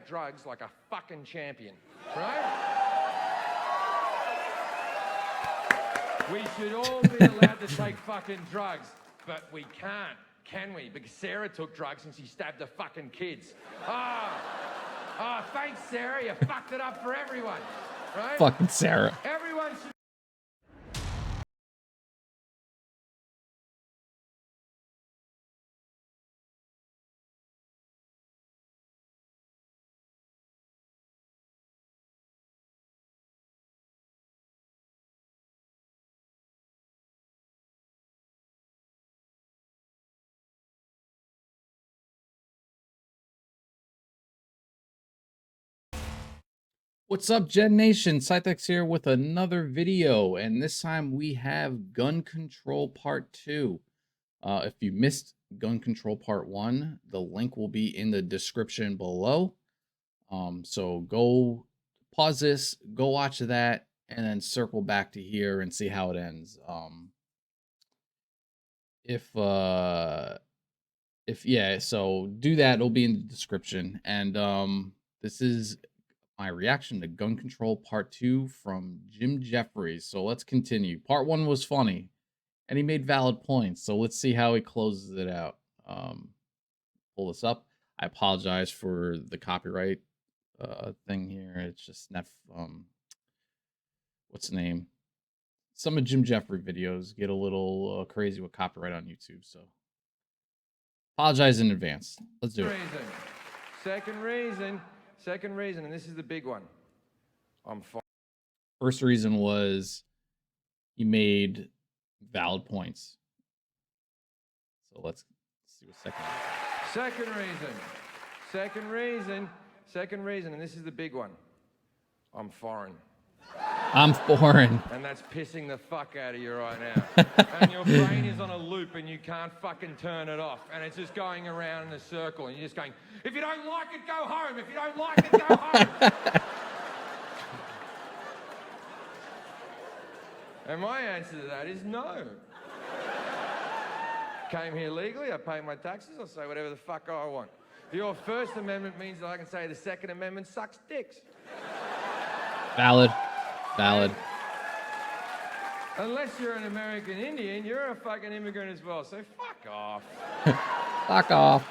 drugs like a fucking champion, right? We should all be allowed to take fucking drugs, but we can't, can we? Because Sarah took drugs and she stabbed the fucking kids. Thanks, Sarah. You fucked it up for everyone, right? Fucking Sarah. Everyone should. What's up, Gen Nation? ScytheX here with another video, and this time we have Gun Control Part 2. If you missed Gun Control Part 1, the link will be in the description below. So go pause this, go watch that, and then circle back to here and see how it ends. So do that. It'll be in the description. And this is my reaction to Gun Control Part 2 from Jefferies. So let's continue. Part 1 was funny, and he made valid points. So let's see how he closes it out. Pull this up. I apologize for the copyright thing here. It's just what's the name? Some of Jim Jeffrey videos get a little crazy with copyright on YouTube. So apologize in advance. Let's do it. Second reason, and this is the big one. I'm fine. First reason was he made valid points. So let's see what second reason, and this is the big one. I'm foreign. I'm foreign. And that's pissing the fuck out of you right now. And your brain is on a loop and you can't fucking turn it off. And it's just going around in a circle and you're just going, if you don't like it, go home. If you don't like it, go home. And my answer to that is no. Came here legally, I pay my taxes, I'll say whatever the fuck I want. Your First Amendment means that I can say the Second Amendment sucks dicks. Valid. Unless you're an American Indian, you're a fucking immigrant as well, so fuck off. Fuck off.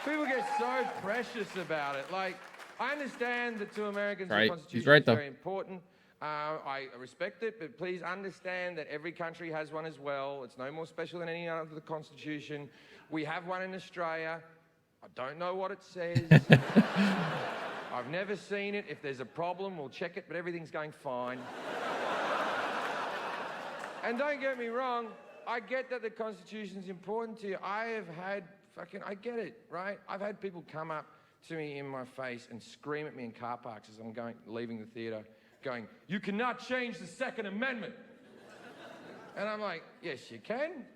People get so precious about it. Like, I understand that to Americans Right. the Constitution He's right, is though. very important. I respect it, but please understand that every country has one as well. It's no more special than any other Constitution. We have one in Australia. I don't know what it says. I've never seen it. If there's a problem, we'll check it, but everything's going fine. And don't get me wrong, I get that the Constitution's important to you. I get it, right? I've had people come up to me in my face and scream at me in car parks as I'm leaving the theater, going, "You cannot change the Second Amendment." And I'm like, yes, you can.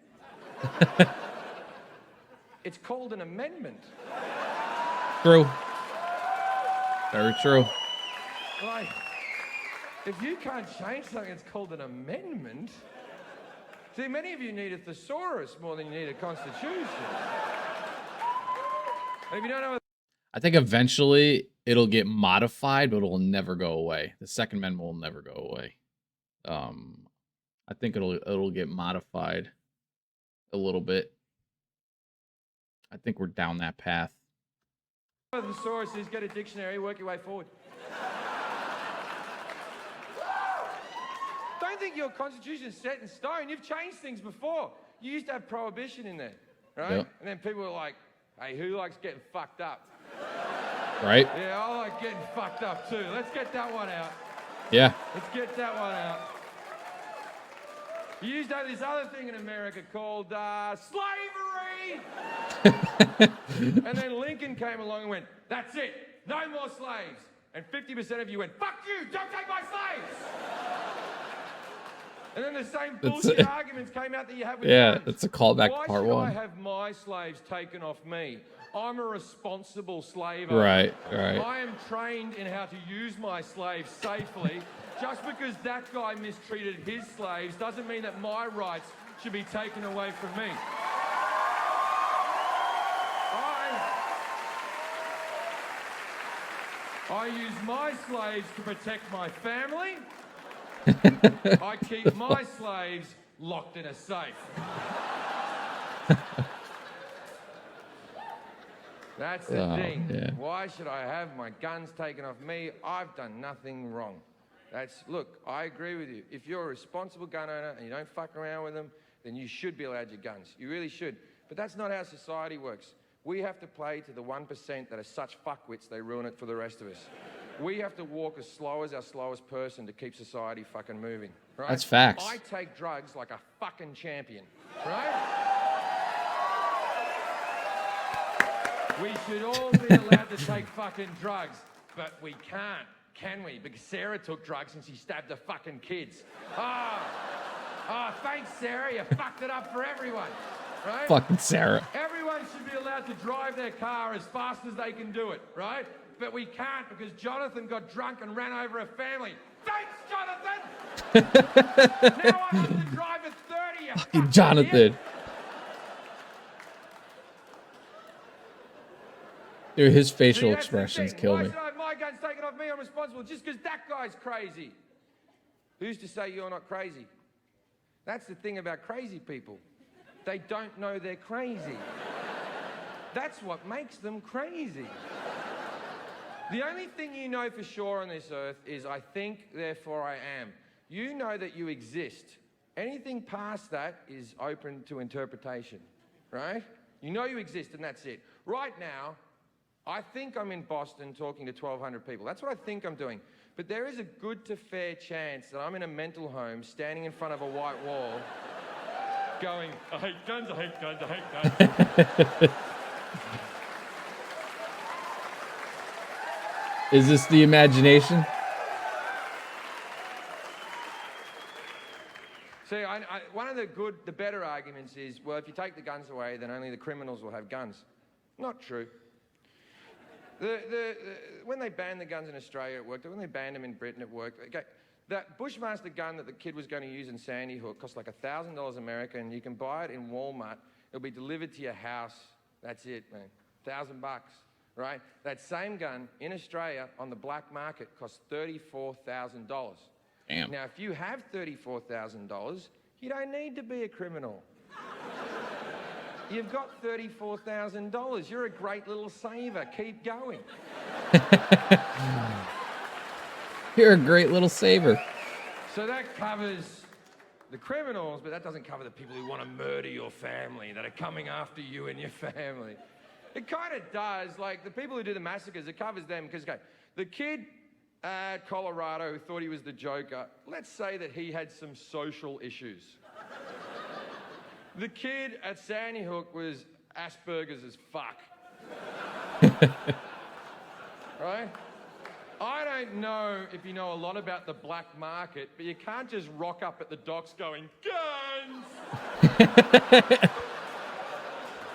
It's called an amendment. True. Very true. Like, if you can't change something, it's called an amendment. See, many of you need a thesaurus more than you need a constitution. And if you don't know, I think eventually it'll get modified, but it'll never go away. The Second Amendment will never go away. I think it'll get modified a little bit. I think we're down that path. the thesaurus is, get a dictionary, work your way forward. Don't think your constitution is set in stone. You've changed things before. You used to have prohibition in there, right? Yep. And then people were like, hey, who likes getting fucked up? Right? Yeah, I like getting fucked up too. Let's get that one out. Yeah. Let's get that one out. You used to have this other thing in America called slavery. And then Lincoln came along and went, that's it, no more slaves. And 50% of you went, fuck you, don't take my slaves. And then the same bullshit arguments came out that you have with guns. It's a callback to part 1. Why should I have my slaves taken off me? I'm a responsible slave owner. Right. I am trained in how to use my slaves safely. Just because that guy mistreated his slaves doesn't mean that my rights should be taken away from me. I use my slaves to protect my family. I keep my slaves locked in a safe. That's the thing. Yeah. Why should I have my guns taken off me? I've done nothing wrong. Look, I agree with you. If you're a responsible gun owner and you don't fuck around with them, then you should be allowed your guns. You really should. But that's not how society works. We have to play to the 1% that are such fuckwits they ruin it for the rest of us. We have to walk as slow as our slowest person to keep society fucking moving, right? That's facts. I take drugs like a fucking champion, right? We should all be allowed to take fucking drugs, but we can't, can we? Because Sarah took drugs and she stabbed her fucking kids. Oh, thanks, Sarah. You fucked it up for everyone, right? Fucking Sarah. Everyone should be allowed to drive their car as fast as they can do it, right? But we can't because Jonathan got drunk and ran over a family. Thanks, Jonathan! Now I have to drive at 30, you fucking Jonathan. idiot. Dude, his facial See, that's the expressions thing. kill Why me. should I have my guns taken off me? I'm responsible just because that guy's crazy. Who's to say you're not crazy? That's the thing about crazy people. They don't know they're crazy. That's what makes them crazy. The only thing you know for sure on this earth is I think, therefore I am. You know that you exist. Anything past that is open to interpretation, right? You know you exist and that's it. Right now, I think I'm in Boston talking to 1,200 people. That's what I think I'm doing. But there is a good to fair chance that I'm in a mental home standing in front of a white wall going, I hate guns, I hate guns, I hate guns. Is this the imagination? See, one of the better arguments is, well, if you take the guns away, then only the criminals will have guns. Not true. When they banned the guns in Australia, it worked. When they banned them in Britain, it worked. Okay. That Bushmaster gun that the kid was going to use in Sandy Hook cost like $1,000 American, and you can buy it in Walmart. It'll be delivered to your house. That's it, man. $1,000, right? That same gun in Australia on the black market costs $34,000. Damn. Now, if you have $34,000, you don't need to be a criminal. You've got $34,000. You're a great little saver. Keep going. You're a great little saver. So that covers the criminals, but that doesn't cover the people who want to murder your family, that are coming after you and your family. It kind of does. Like, the people who do the massacres, it covers them because, okay, the kid at Colorado who thought he was the Joker, let's say that he had some social issues. The kid at Sandy Hook was Asperger's as fuck. Right? I don't know if you know a lot about the black market, but you can't just rock up at the docks going, guns!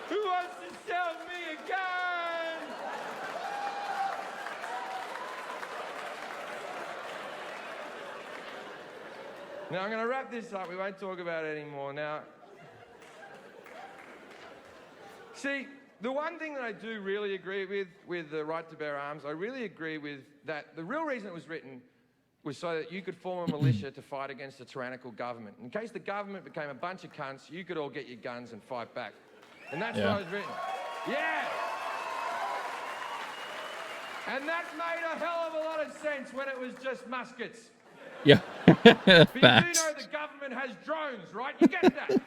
Who wants to sell me a gun? Now, I'm going to wrap this up. We won't talk about it anymore. Now, see, the one thing that I do really agree with the right to bear arms, I really agree with that the real reason it was written was so that you could form a militia to fight against a tyrannical government. In case the government became a bunch of cunts, you could all get your guns and fight back. And that's why it was written. Yeah! And that made a hell of a lot of sense when it was just muskets. Yeah. But you do Facts. know the government has drones, right? You get that?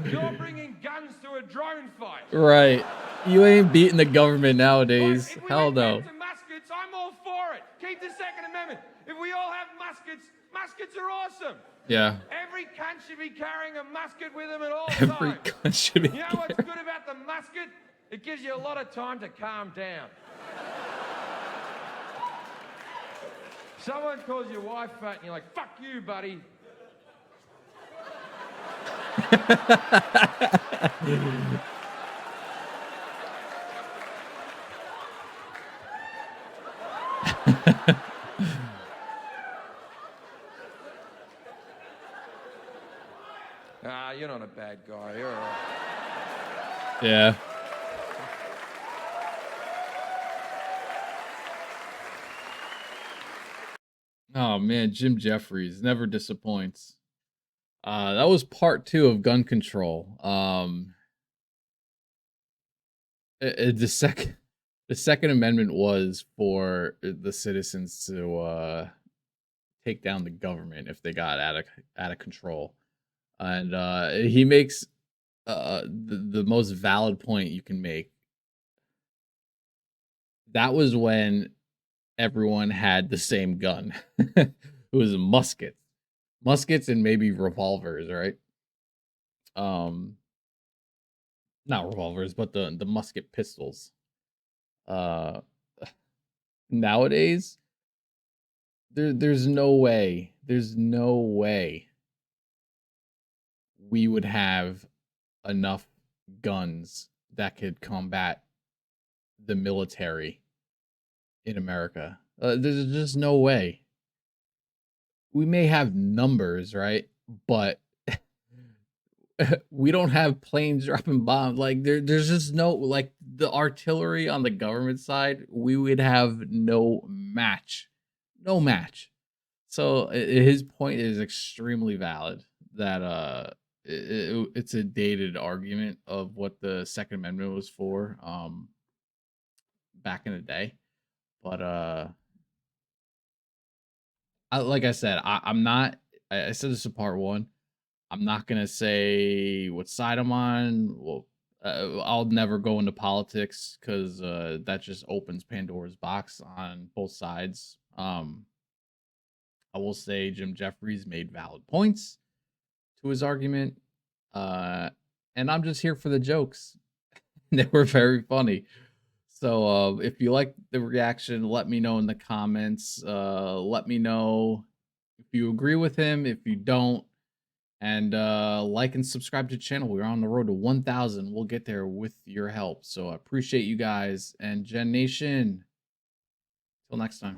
You're bringing guns to a drone fight. Right. You ain't beating the government nowadays. If we Hell went no. back to muskets, I'm all for it. Keep the Second Amendment. If we all have muskets, muskets are awesome. Yeah. Every cunt should be carrying a musket with them at all Every times. gun should be. You know what's good about the musket? It gives you a lot of time to calm down. Someone calls your wife fat and you're like, fuck you, buddy. You're not a bad guy. You're all right. Yeah. Oh man, Jim Jefferies never disappoints. That was part 2 of gun control. The second amendment was for the citizens to take down the government if they got out of control. And he makes the most valid point you can make. That was when everyone had the same gun. It was muskets and maybe revolvers, right? Not revolvers, but the musket pistols. Uh, Nowadays, there's no way, we would have enough guns that could combat the military in America. There's just no way. We may have numbers, right? But we don't have planes dropping bombs. Like there's just no, like, the artillery on the government side. We would have no match, no match. So his point is extremely valid. That it's a dated argument of what the Second Amendment was for back in the day. But like I said, I'm not. I said this in part 1. I'm not gonna say what side I'm on. Well, I'll never go into politics because that just opens Pandora's box on both sides. I will say Jim Jefferies made valid points to his argument, and I'm just here for the jokes. They were very funny. So if you like the reaction, let me know in the comments. Let me know if you agree with him, if you don't. And like and subscribe to the channel. We're on the road to 1,000. We'll get there with your help. So I appreciate you guys. And Gen Nation, till next time.